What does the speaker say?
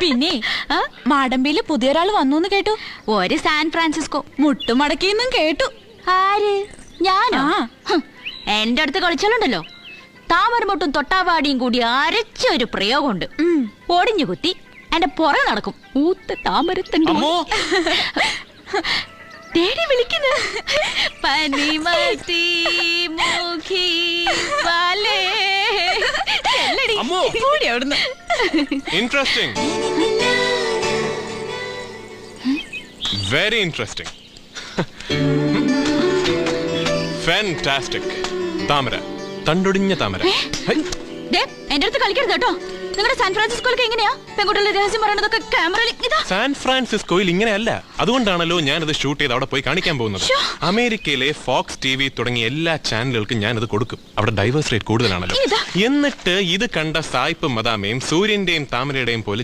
പിന്നെ മാടമ്പിയില് പുതിയൊരാൾ വന്നു കേട്ടു. ഒരു സാൻ ഫ്രാൻസിസ്കോ മുട്ടുമടക്കിന്നും കേട്ടു. ആര്? ഞാനോ? എന്റെ അടുത്ത് കളിച്ചാലുണ്ടല്ലോ, താമരമുട്ടും തൊട്ടാവാടിയും കൂടി അരച്ചൊരു പ്രയോഗമുണ്ട്. ഒടിഞ്ഞു കുത്തി എന്റെ പുറകെ നടക്കും. ഊത്ത താമരത്തണ്ട് തേടി വിളിക്കുന്നു. പനിമത്തി Mukhi വാലേ. Interesting. Very interesting. Fantastic. താമര, തണ്ടൊടിഞ്ഞ താമര. എന്റെ അടുത്ത് കളിക്കരുത് കേട്ടോ. നിങ്ങളുടെ സാൻ ഫ്രാൻസിസ്കോയിലൊക്കെ എങ്ങനെയാ പെൺകുട്ടികളുടെ രഹസ്യം പറയണതൊക്കെ ക്യാമറയിൽ? സാൻ ഫ്രാൻസിസ്കോയിൽ ഇങ്ങനെയല്ല. അതുകൊണ്ടാണല്ലോ ഞാനത് ഷൂട്ട് ചെയ്ത് അവിടെ പോയി കാണിക്കാൻ പോകുന്നത്. അമേരിക്കയിലെ ഫോക്സ് ടിവി തുടങ്ങിയ എല്ലാ ചാനലുകൾക്കും ഞാനത് കൊടുക്കും. അവിടെ ഡൈവേഴ്സ് റേറ്റ് കൂടുതലാണല്ലോ. എന്നിട്ട് ഇത് കണ്ട സായിപ്പ് മദാമയും സൂര്യന്റെയും താമരയുടെയും പോലെ